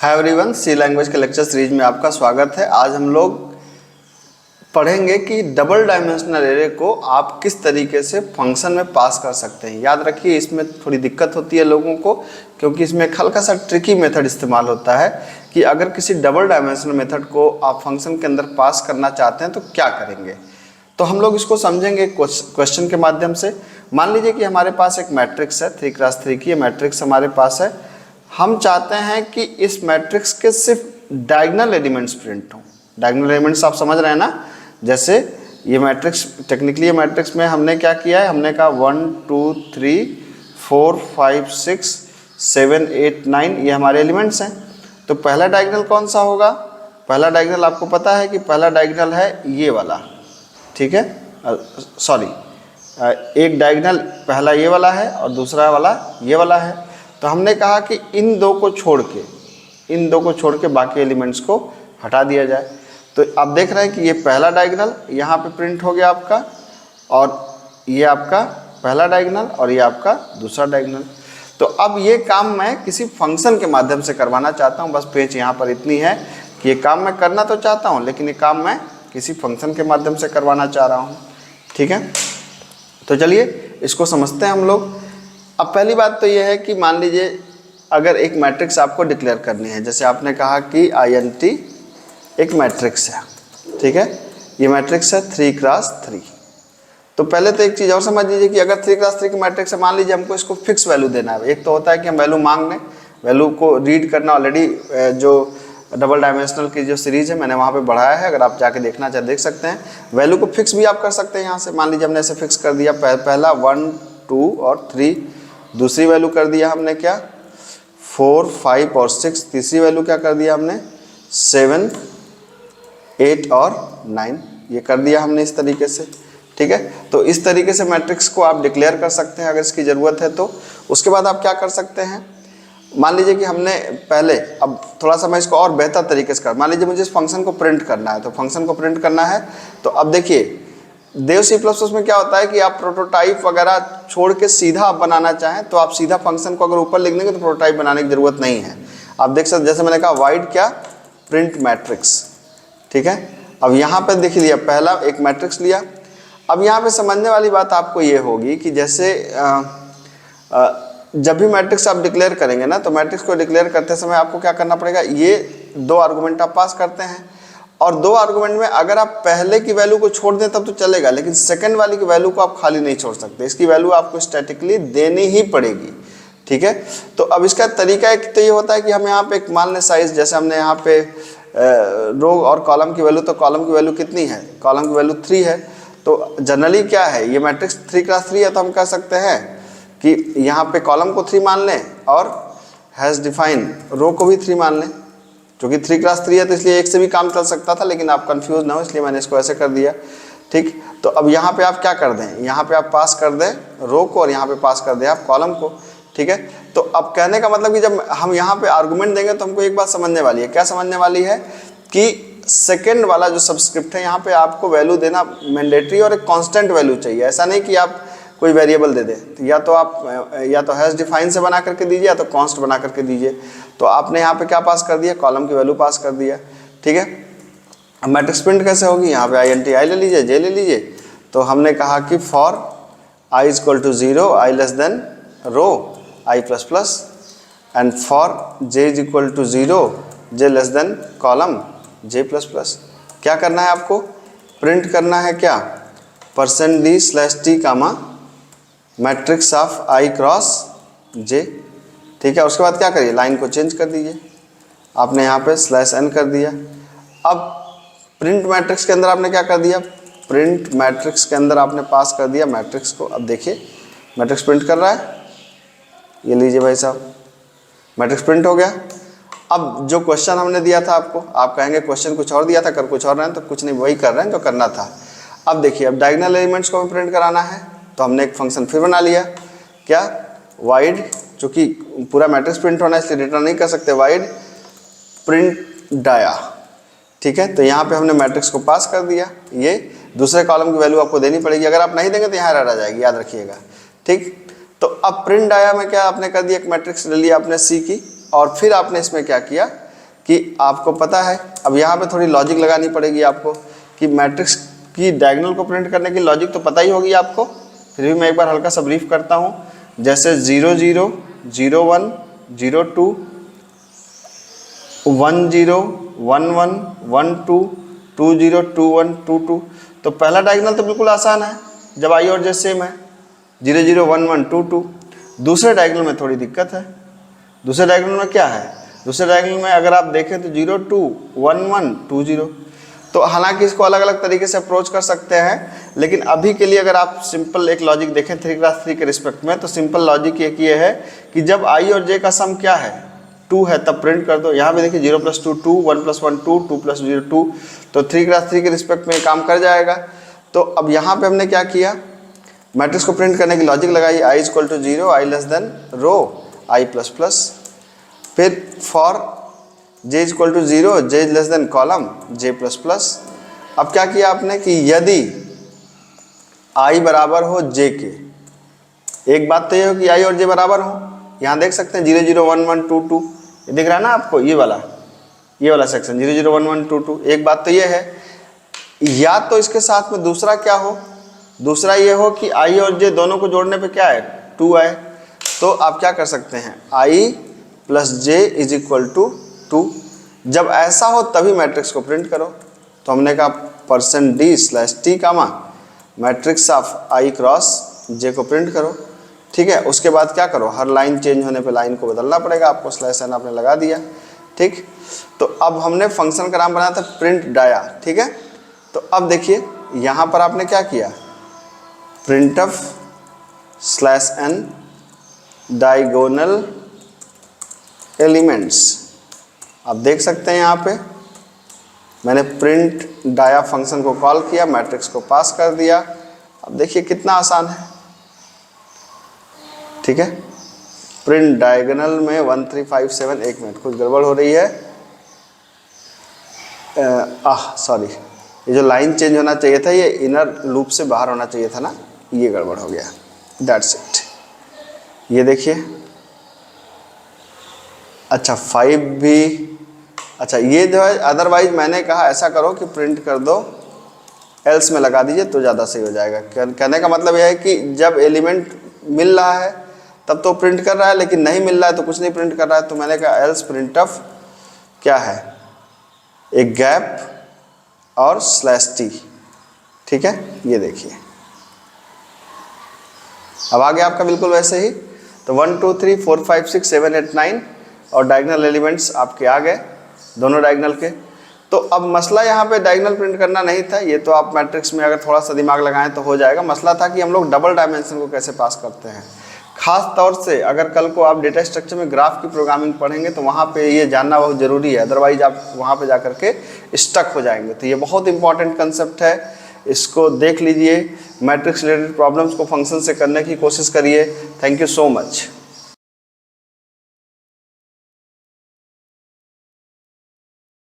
Hi everyone, सी language के lecture series में आपका स्वागत है। आज हम लोग पढ़ेंगे कि डबल डायमेंशनल एरे को आप किस तरीके से फंक्शन में पास कर सकते हैं। याद रखिए, इसमें थोड़ी दिक्कत होती है लोगों को, क्योंकि इसमें एक हल्का सा ट्रिकी मेथड इस्तेमाल होता है कि अगर किसी डबल डायमेंशनल मेथड को आप फंक्शन के अंदर पास करना चाहते हैं तो क्या करेंगे। तो हम लोग इसको समझेंगे क्वेश्चन के माध्यम से। मान लीजिए कि हमारे पास एक मैट्रिक्स है 3x3 की, ये मैट्रिक्स हमारे पास है। हम चाहते हैं कि इस मैट्रिक्स के सिर्फ डायगोनल एलिमेंट्स प्रिंट हों। डायगोनल एलिमेंट्स आप समझ रहे हैं ना। जैसे ये मैट्रिक्स, टेक्निकली ये मैट्रिक्स में हमने क्या किया है, हमने कहा 1 2 3 4 5 6 7 8 9 ये हमारे एलिमेंट्स हैं। तो पहला डायगोनल कौन सा होगा? पहला डायगोनल आपको पता है कि पहला डायगोनल है ये वाला, ठीक है। एक डायगोनल पहला ये वाला है और दूसरा वाला ये वाला है। तो हमने कहा कि इन दो को छोड़ के बाकी एलिमेंट्स को हटा दिया जाए। तो आप देख रहे हैं कि ये पहला डायगोनल यहाँ पे प्रिंट हो गया आपका, और ये आपका पहला डायगोनल और ये आपका दूसरा डायगोनल। तो अब ये काम मैं किसी फंक्शन के माध्यम से करवाना चाहता हूँ। बस पेच यहाँ पर इतनी है कि ये काम मैं करना तो चाहता हूँ, लेकिन ये काम मैं किसी फंक्शन के माध्यम से करवाना चाह रहा हूँ, ठीक है। तो चलिए इसको समझते हैं हम लोग। अब पहली बात तो ये है कि मान लीजिए अगर एक मैट्रिक्स आपको डिक्लेयर करनी है, जैसे आपने कहा कि INT एक मैट्रिक्स है, ठीक है। ये मैट्रिक्स है 3x3। तो पहले तो एक चीज़ और समझ लीजिए कि अगर 3x3 की मैट्रिक्स है, मान लीजिए हमको इसको फिक्स वैल्यू देना है। एक तो होता है कि हम वैल्यू मांग लें, वैल्यू को रीड करना ऑलरेडी जो डबल डायमेंशनल की जो सीरीज़ है मैंने वहाँ पे बढ़ाया है, अगर आप जाके देखना चाहे देख सकते हैं। वैल्यू को फिक्स भी आप कर सकते हैं यहाँ से। मान लीजिए हमने ऐसे फिक्स कर दिया, पहला 1 2 और 3, दूसरी वैल्यू कर दिया हमने क्या 4 5 और 6, तीसरी वैल्यू क्या कर दिया हमने 7 8 और 9, ये कर दिया हमने इस तरीके से, ठीक है। तो इस तरीके से मैट्रिक्स को आप डिक्लेयर कर सकते हैं अगर इसकी ज़रूरत है तो। उसके बाद आप क्या कर सकते हैं, मान लीजिए कि हमने पहले, अब थोड़ा सा मैं इसको और बेहतर तरीके से मान लीजिए मुझे इस फंक्शन को प्रिंट करना है। तो फंक्शन को प्रिंट करना है तो अब देखिए देव C++ में क्या होता है कि आप प्रोटोटाइप वगैरह छोड़ के सीधा आप बनाना चाहें तो आप सीधा फंक्शन को अगर ऊपर लिख देंगे तो प्रोटोटाइप बनाने की ज़रूरत नहीं है। आप देख सकते, जैसे मैंने कहा वाइड क्या प्रिंट मैट्रिक्स, ठीक है। अब यहाँ पे देख लिया, पहला एक मैट्रिक्स लिया। अब यहाँ पे समझने वाली बात आपको ये होगी कि जैसे जब भी मैट्रिक्स आप डिक्लेयर करेंगे ना, तो मैट्रिक्स को डिक्लेयर करते समय आपको क्या करना पड़ेगा, ये दो आर्गूमेंट आप पास करते हैं, और दो आर्गूमेंट में अगर आप पहले की वैल्यू को छोड़ दें तब तो चलेगा, लेकिन सेकंड वाली की वैल्यू को आप खाली नहीं छोड़ सकते। इसकी वैल्यू आपको स्टैटिकली देनी ही पड़ेगी, ठीक है। तो अब इसका तरीका एक तो ये होता है कि हम यहाँ पे एक मान लें साइज, जैसे हमने यहाँ पे रो और कॉलम की वैल्यू, तो कॉलम की वैल्यू कितनी है, कॉलम की वैल्यू 3 है। तो जनरली क्या है, ये मैट्रिक्स 3x3 है, तो हम कह सकते हैं कि यहाँ पे कॉलम को 3 मान लें और हैज़ डिफाइन रो को भी 3 मान लें। क्योंकि 3x3 है तो इसलिए एक से भी काम चल सकता था, लेकिन आप कंफ्यूज ना हो इसलिए मैंने इसको ऐसे कर दिया, ठीक। तो अब यहाँ पे आप क्या कर दें, यहाँ पे आप पास कर दें रो को और यहाँ पे पास कर दें आप कॉलम को, ठीक है। तो अब कहने का मतलब कि जब हम यहाँ पे आर्गूमेंट देंगे तो हमको एक बात समझने वाली है। क्या समझने वाली है कि सेकेंड वाला जो सबस्क्रिप्ट है यहाँ पे आपको वैल्यू देना मैंडेटरी और एक कांस्टेंट वैल्यू चाहिए। ऐसा नहीं कि आप कोई वेरिएबल दे दें, तो या तो हैज़ डिफाइन से बना करके दीजिए या तो कॉन्स्ट बना करके दीजिए। तो आपने यहाँ पे क्या पास कर दिया, कॉलम की वैल्यू पास कर दिया, ठीक है। अब मैट्रिक्स प्रिंट कैसे होगी, यहाँ पे INT I ले लीजिए, J ले लीजिए। तो हमने कहा कि for I = 0 I < row I++ and for J = 0 J column J++। क्या करना है आपको, प्रिंट करना है क्या %d/t matrix of I cross J, ठीक है। उसके बाद क्या करिए, लाइन को चेंज कर दीजिए, आपने यहाँ पे /n कर दिया। अब प्रिंट मैट्रिक्स के अंदर आपने क्या कर दिया, प्रिंट मैट्रिक्स के अंदर आपने पास कर दिया मैट्रिक्स को। अब देखिए मैट्रिक्स प्रिंट कर रहा है, ये लीजिए भाई साहब, मैट्रिक्स प्रिंट हो गया। अब जो क्वेश्चन हमने दिया था आपको, आप कहेंगे क्वेश्चन कुछ और दिया था, कर कुछ और रहे हैं, तो कुछ नहीं, वही कर रहे हैं जो करना था। अब देखिए, अब डायगोनल एलिमेंट्स को हमें प्रिंट कराना है, तो हमने एक फंक्शन फिर बना लिया, क्या वाइड, चूँकि पूरा मैट्रिक्स प्रिंट होना है इसलिए रिटर्न नहीं कर सकते, वाइड प्रिंट डाया, ठीक है। तो यहाँ पे हमने मैट्रिक्स को पास कर दिया। ये दूसरे कॉलम की वैल्यू आपको देनी पड़ेगी, अगर आप नहीं देंगे तो यहाँ एरर आ जाएगी, याद रखिएगा, ठीक। तो अब प्रिंट डाया में क्या आपने कर दिया, एक मैट्रिक्स ले लिया आपने C की, और फिर आपने इसमें क्या किया, कि आपको पता है, अब यहाँ पे थोड़ी लॉजिक लगानी पड़ेगी आपको कि मैट्रिक्स की डायगोनल को प्रिंट करने की लॉजिक तो पता ही होगी आपको, फिर भी मैं एक बार हल्का सा ब्रीफ करता हूँ। जैसे 0 0 0 1 0 2 1 0 1 1 1 2 2 0 2 1 2 2। तो पहला डायगोनल तो बिल्कुल आसान है जब आई और जे सेम है, 0 0 1 1 2 2। दूसरे डायगोनल में थोड़ी दिक्कत है। दूसरे डायगोनल में क्या है, दूसरे डायगोनल में अगर आप देखें तो 0 2 1 1 2 0। तो हालांकि इसको अलग अलग तरीके से अप्रोच कर सकते हैं, लेकिन अभी के लिए अगर आप सिंपल एक लॉजिक देखें 3 × 3 के रिस्पेक्ट में, तो सिंपल लॉजिक एक ये है कि जब आई और जे का सम क्या है 2 है तब प्रिंट कर दो। यहाँ पे देखिए 0 + 2 2 1 + 1 2 2 + 0 2। तो 3 × 3 के रिस्पेक्ट में काम कर जाएगा। तो अब यहाँ पे हमने क्या किया, मैट्रिक्स को प्रिंट करने की लॉजिक लगाई, i = 0 i < रो i++। फिर for j = 0 j < column j++। अब क्या किया आपने कि यदि i बराबर हो j के, एक बात तो ये हो कि i और j बराबर हो, यहाँ देख सकते हैं 0 0 1 1 2 2, ये दिख रहा है ना आपको, ये वाला सेक्शन 0 0 1 1 2 2। एक बात तो ये है, या तो इसके साथ में दूसरा क्या हो, दूसरा ये हो कि i और j दोनों को जोड़ने पे क्या है 2 आए। तो आप क्या कर सकते हैं, i + j = 2। जब ऐसा हो तभी मैट्रिक्स को प्रिंट करो। तो हमने कहा %d/t comma matrix of i × j को प्रिंट करो। ठीक है, उसके बाद क्या करो, हर लाइन चेंज होने पे लाइन को बदलना पड़ेगा आपको, /n आपने लगा दिया। ठीक, तो अब हमने फंक्शन का नाम बनाया था प्रिंट डाया। ठीक है, तो अब देखिए यहाँ पर आपने क्या किया, printf /n डायगोनल एलिमेंट्स। आप देख सकते हैं यहाँ पे मैंने प्रिंट डाया फंक्शन को कॉल किया, मैट्रिक्स को पास कर दिया। अब देखिए कितना आसान है। ठीक है, प्रिंट डायगोनल में 1 3 5 7, एक मिनट कुछ गड़बड़ हो रही है, सॉरी, ये जो लाइन चेंज होना चाहिए था ये इनर लूप से बाहर होना चाहिए था ना, ये गड़बड़ हो गया, दैट्स इट। ये देखिए, अच्छा 5 भी, अच्छा ये जो है, अदरवाइज मैंने कहा ऐसा करो कि प्रिंट कर दो, एल्स में लगा दीजिए तो ज़्यादा सही हो जाएगा। कहने का मतलब यह है कि जब एलिमेंट मिल रहा है तब तो प्रिंट कर रहा है, लेकिन नहीं मिल रहा है तो कुछ नहीं प्रिंट कर रहा है। तो मैंने कहा एल्स प्रिंटफ क्या है, एक गैप और /t। ठीक है, ये देखिए अब आ गया आपका बिल्कुल वैसे ही। तो 1 2 3 4 5 6 7 8 9 और डायगोनल एलिमेंट्स आपके आ गए दोनों डायगोनल के। तो अब मसला यहाँ पे डायगोनल प्रिंट करना नहीं था, ये तो आप मैट्रिक्स में अगर थोड़ा सा दिमाग लगाएं तो हो जाएगा। मसला था कि हम लोग डबल डायमेंशन को कैसे पास करते हैं। खास तौर से अगर कल को आप डेटा स्ट्रक्चर में ग्राफ की प्रोग्रामिंग पढ़ेंगे तो वहाँ पे ये जानना बहुत ज़रूरी है, अदरवाइज आप वहाँ पे जा कर के स्टक हो जाएंगे। तो ये बहुत इंपॉर्टेंट कंसेप्ट है, इसको देख लीजिए। मैट्रिक्स रिलेटेड प्रॉब्लम्स को फंक्शन से करने की कोशिश करिए। Thank you so much.